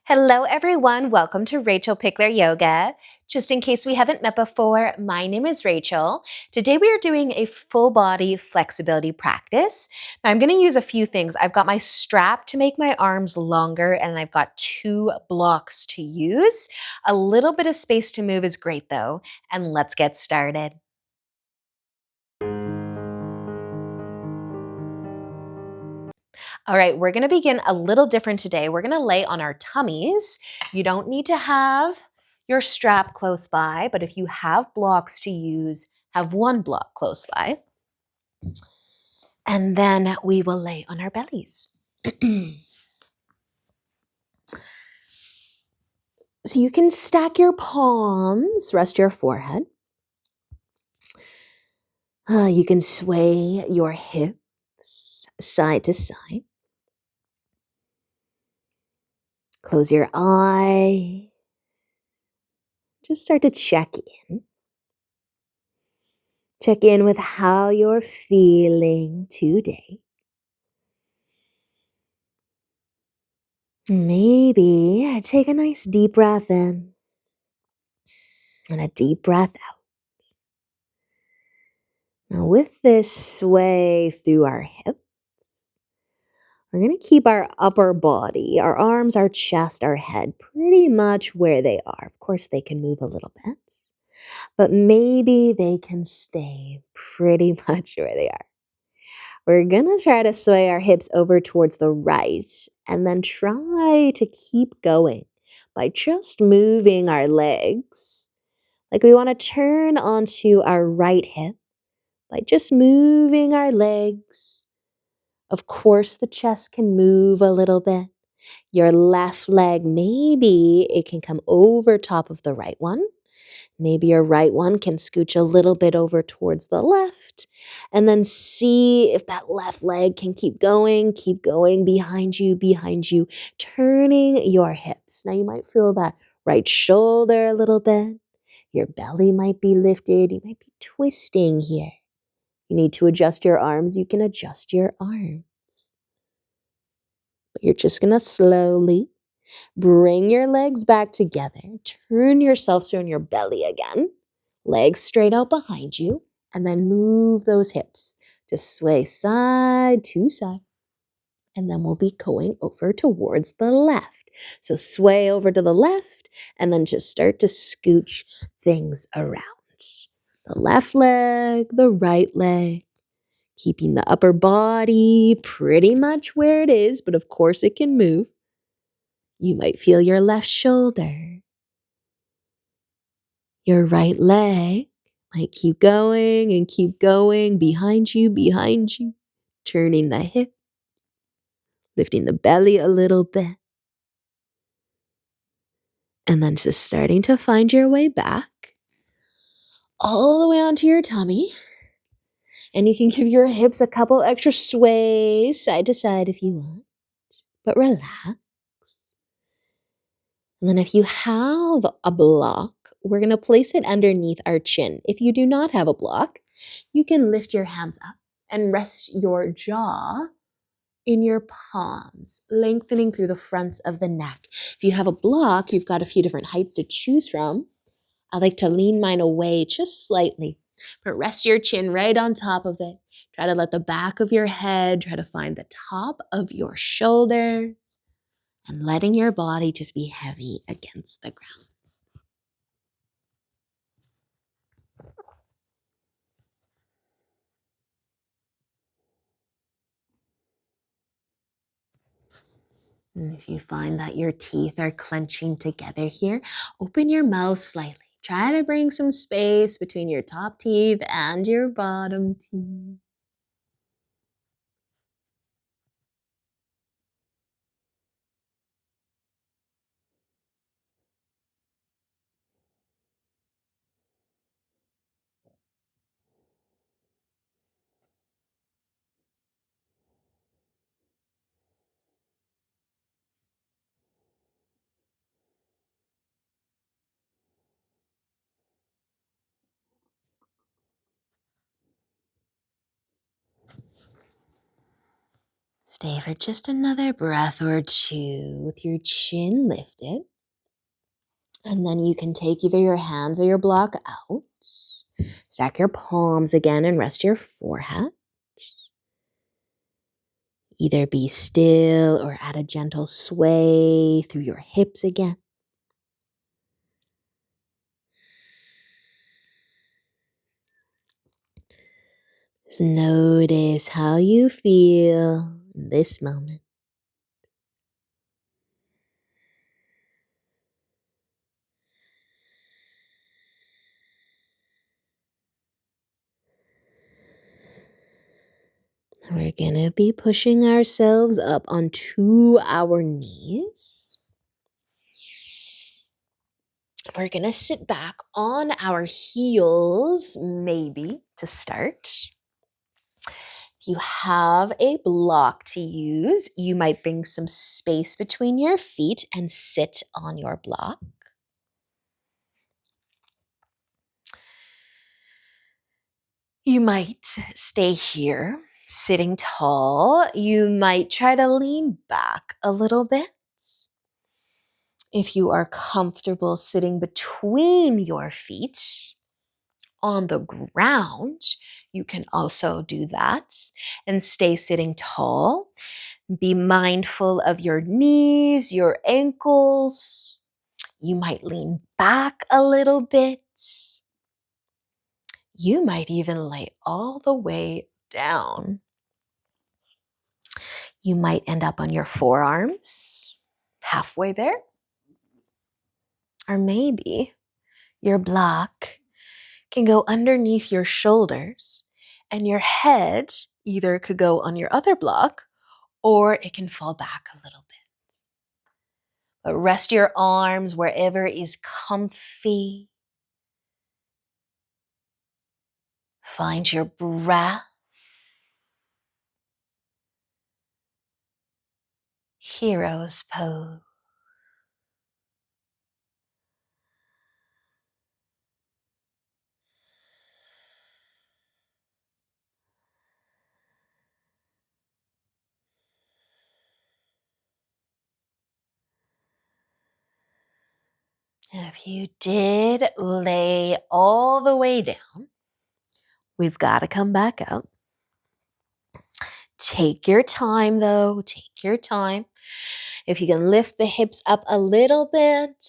Hello, everyone. Welcome to Rachel Pichler Yoga. Just in case we haven't met before, my name is Rachel. Today we are doing a full body flexibility practice. Now I'm going to use a few things. I've got my strap to make my arms longer, and I've got 2 blocks to use. A little bit of space to move is great though, and let's get started. All right, we're gonna begin a little different today. We're gonna lay on our tummies. You don't need to have your strap close by, but if you have blocks to use, have 1 block close by. And then we will lay on our bellies. So you can stack your palms, rest your forehead. You can sway your hips side to side. Close your eyes. Just start to check in. Check in with how you're feeling today. Maybe take a nice deep breath in and a deep breath out. Now, with this sway through our hips, we're going to keep our upper body, our arms, our chest, our head pretty much where they are. Of course, they can move a little bit, but maybe they can stay pretty much where they are. We're gonna try to sway our hips over towards the right and then try to keep going by just moving our legs. Like we want to turn onto our right hip by just moving our legs. Of course, the chest can move a little bit. Your left leg, maybe it can come over top of the right one. Maybe your right one can scooch a little bit over towards the left, and then see if that left leg can keep going behind you, turning your hips. Now you might feel that right shoulder a little bit. Your belly might be lifted. You might be twisting here. You need to adjust your arms. You can adjust your arms. But you're just going to slowly bring your legs back together. Turn yourself so in your belly again. Legs straight out behind you. And then move those hips. Just sway side to side. And then we'll be going over towards the left. So sway over to the left and then just start to scooch things around. The left leg, the right leg. Keeping the upper body pretty much where it is, but of course it can move. You might feel your left shoulder. Your right leg might keep going and keep going behind you. Turning the hip, lifting the belly a little bit. And then just starting to find your way back all the way onto your tummy. And you can give your hips a couple extra sways side to side if you want. But relax. And then if you have a block, we're going to place it underneath our chin. If you do not have a block, you can lift your hands up and rest your jaw in your palms, lengthening through the fronts of the neck. If you have a block, you've got a few different heights to choose from. I like to lean mine away just slightly, but rest your chin right on top of it. Try to let the back of your head, try to find the top of your shoulders, and letting your body just be heavy against the ground. And if you find that your teeth are clenching together here, open your mouth slightly. Try to bring some space between your top teeth and your bottom teeth. Stay for just another breath or two with your chin lifted. And then you can take either your hands or your block out. Stack your palms again and rest your forehead. Either be still or add a gentle sway through your hips again. Just notice how you feel in this moment. We're going to be pushing ourselves up onto our knees. We're going to sit back on our heels, maybe, to start. If you have a block to use, you might bring some space between your feet and sit on your block. You might stay here, sitting tall. You might try to lean back a little bit. If you are comfortable sitting between your feet on the ground, you can also do that and stay sitting tall. Be mindful of your knees, your ankles. You might lean back a little bit. You might even lay all the way down. You might end up on your forearms, halfway there. Or maybe your block can go underneath your shoulders and your head either could go on your other block or it can fall back a little bit. But rest your arms wherever is comfy. Find your breath. Hero's pose. If you did lay all the way down, we've got to come back out. Take your time though, take your time. If you can lift the hips up a little bit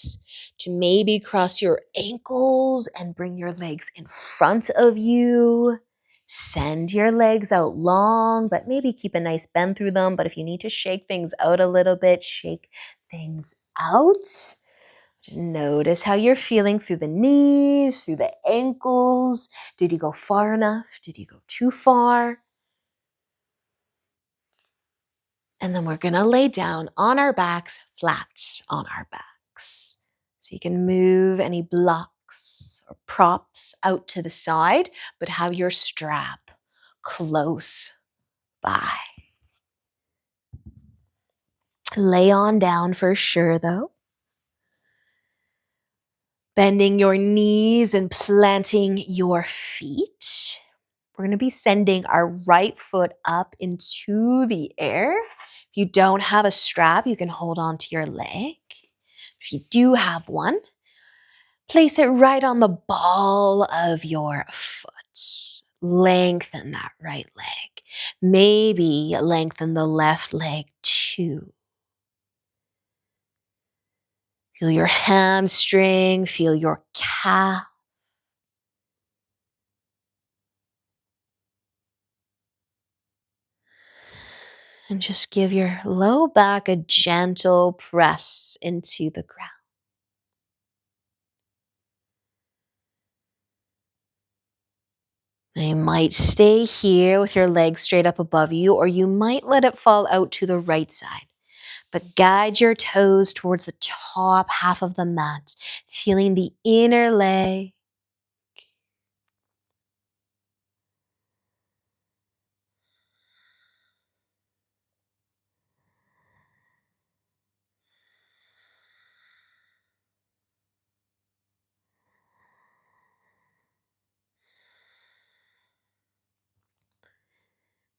to maybe cross your ankles and bring your legs in front of you. Send your legs out long, but maybe keep a nice bend through them. But if you need to shake things out a little bit, shake things out. Just notice how you're feeling through the knees, through the ankles. Did you go far enough? Did you go too far? And then we're going to lay down on our backs, flat on our backs. So you can move any blocks or props out to the side, but have your strap close by. Lay on down for sure though. Bending your knees and planting your feet. We're going to be sending our right foot up into the air. If you don't have a strap, you can hold on to your leg. If you do have one, place it right on the ball of your foot. Lengthen that right leg. Maybe lengthen the left leg too. Feel your hamstring, feel your calf. And just give your low back a gentle press into the ground. You might stay here with your legs straight up above you, or you might let it fall out to the right side. But guide your toes towards the top half of the mat, feeling the inner leg.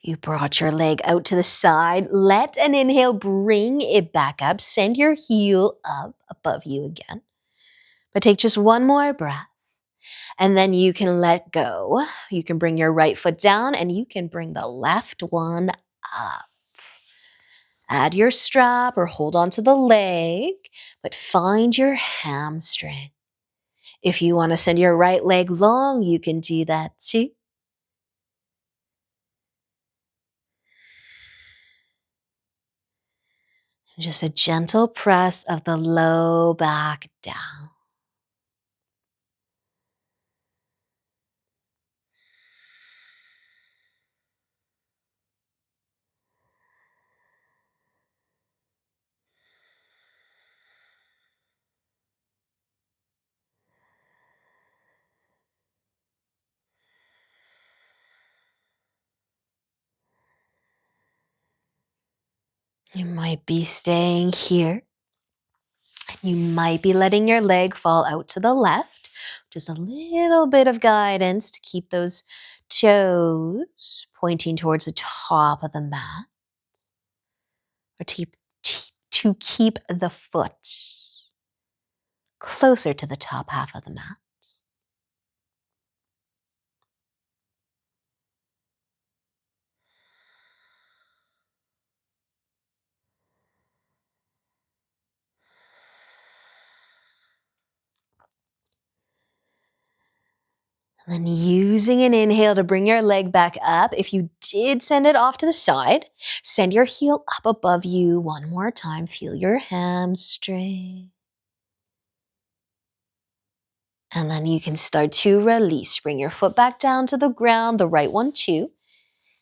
You brought your leg out to the side. Let an inhale bring it back up. Send your heel up above you again. But take just one more breath. And then you can let go. You can bring your right foot down and you can bring the left one up. Add your strap or hold on to the leg, but find your hamstring. If you want to send your right leg long, you can do that too. Just a gentle press of the low back down. You might be staying here. You might be letting your leg fall out to the left. Just a little bit of guidance to keep those toes pointing towards the top of the mat. Or to keep the foot closer to the top half of the mat. And then using an inhale to bring your leg back up. If you did send it off to the side, send your heel up above you one more time. Feel your hamstring. And then you can start to release. Bring your foot back down to the ground, the right one too.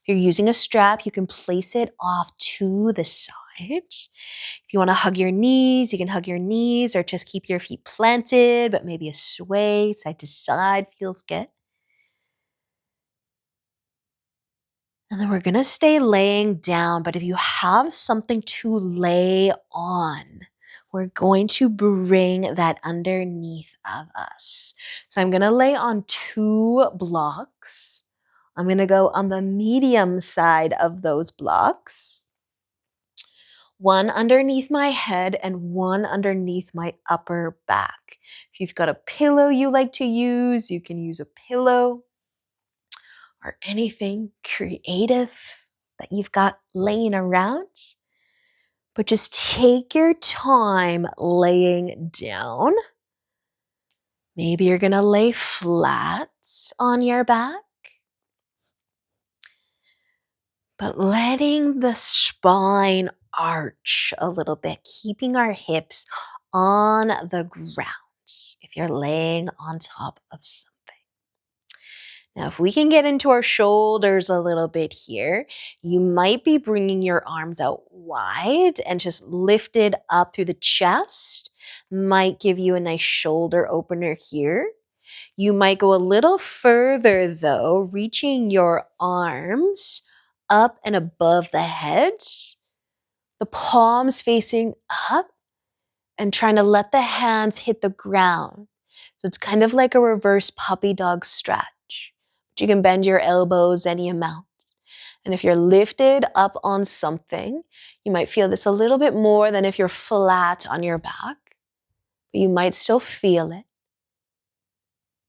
If you're using a strap, you can place it off to the side. If you want to hug your knees, you can hug your knees or just keep your feet planted, but maybe a sway side to side feels good. And then we're going to stay laying down, but if you have something to lay on, we're going to bring that underneath of us. So I'm going to lay on 2 blocks. I'm going to go on the medium side of those blocks. One underneath my head and one underneath my upper back. If you've got a pillow you like to use, you can use a pillow or anything creative that you've got laying around. But just take your time laying down. Maybe you're going to lay flat on your back. But letting the spine arch a little bit, keeping our hips on the ground if you're laying on top of something. Now, if we can get into our shoulders a little bit here, you might be bringing your arms out wide and just lifted up through the chest. Might give you a nice shoulder opener here. You might go a little further though, reaching your arms up and above the head, the palms facing up and trying to let the hands hit the ground. So it's kind of like a reverse puppy dog stretch. But you can bend your elbows any amount. And if you're lifted up on something, you might feel this a little bit more than if you're flat on your back, but you might still feel it.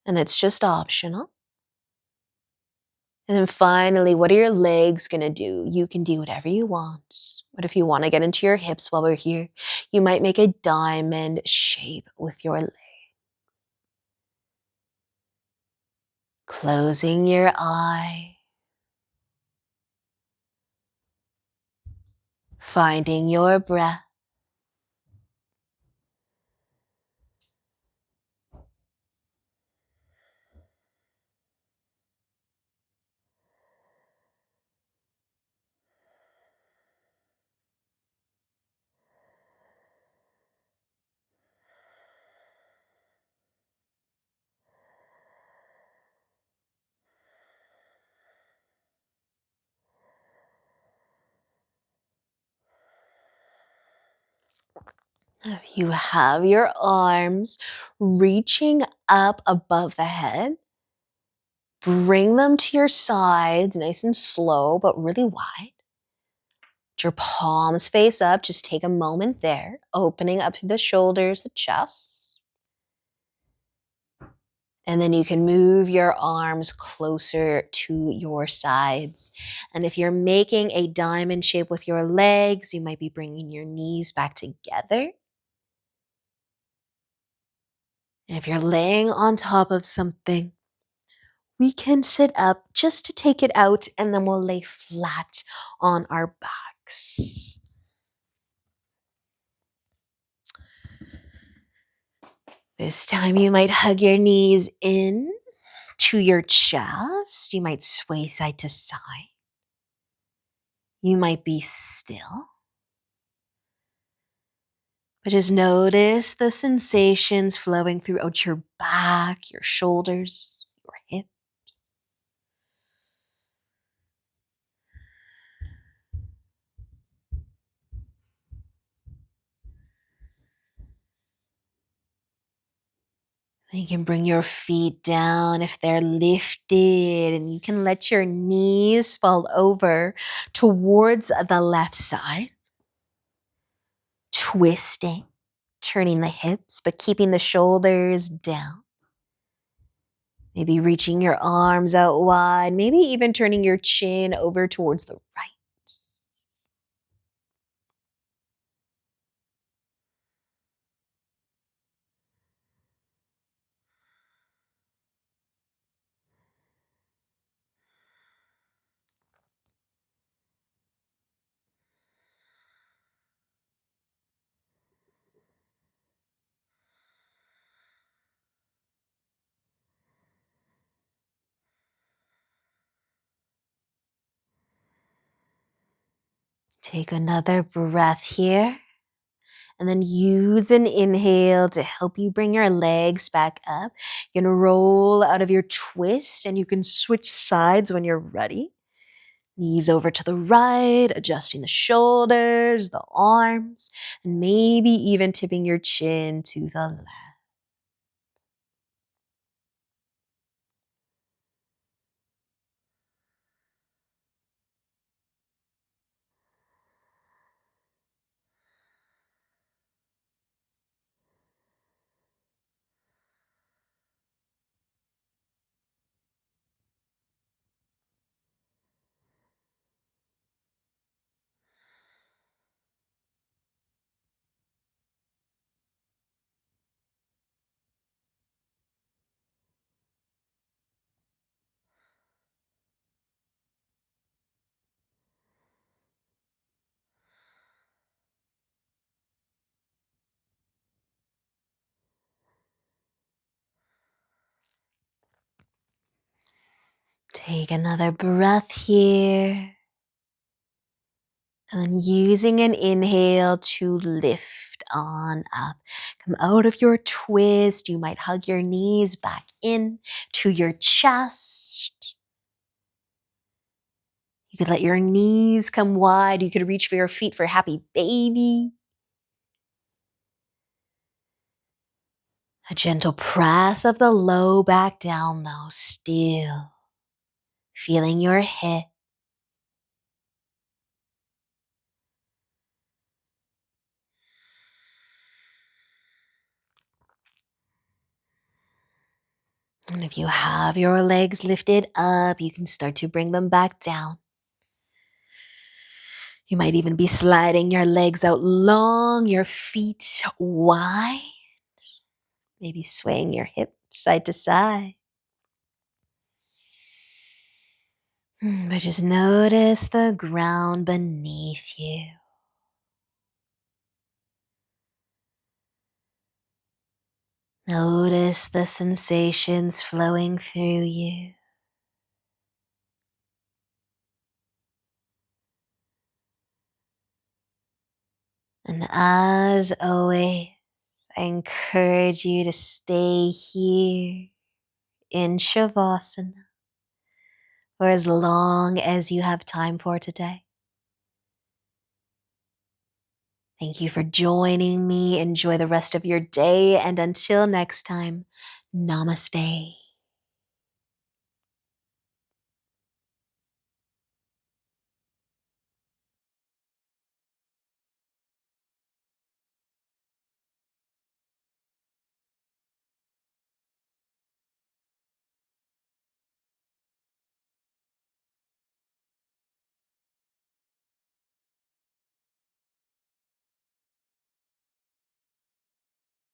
And it's just optional. And then finally, what are your legs going to do? You can do whatever you want. But if you want to get into your hips while we're here, you might make a diamond shape with your legs. Closing your eye. Finding your breath. If you have your arms reaching up above the head, bring them to your sides, nice and slow, but really wide. Let your palms face up. Just take a moment there, opening up through the shoulders, the chest. And then you can move your arms closer to your sides. And if you're making a diamond shape with your legs, you might be bringing your knees back together. And if you're laying on top of something, we can sit up just to take it out, and then we'll lay flat on our backs. This time you might hug your knees in to your chest. You might sway side to side. You might be still. But just notice the sensations flowing throughout your back, your shoulders, your hips. Then you can bring your feet down if they're lifted, and you can let your knees fall over towards the left side. Twisting, turning the hips, but keeping the shoulders down. Maybe reaching your arms out wide, maybe even turning your chin over towards the right. Take another breath here. And then use an inhale to help you bring your legs back up. You can roll out of your twist, and you can switch sides when you're ready. Knees over to the right, adjusting the shoulders, the arms, and maybe even tipping your chin to the left. Take another breath here. And then using an inhale to lift on up. Come out of your twist. You might hug your knees back in to your chest. You could let your knees come wide. You could reach for your feet for happy baby. A gentle press of the low back down though, still feeling your hip. And if you have your legs lifted up, you can start to bring them back down. You might even be sliding your legs out long, your feet wide. Maybe swaying your hips side to side. But just notice the ground beneath you. Notice the sensations flowing through you. And as always, I encourage you to stay here in Shavasana for as long as you have time for today. Thank you for joining me. Enjoy the rest of your day. And until next time, namaste.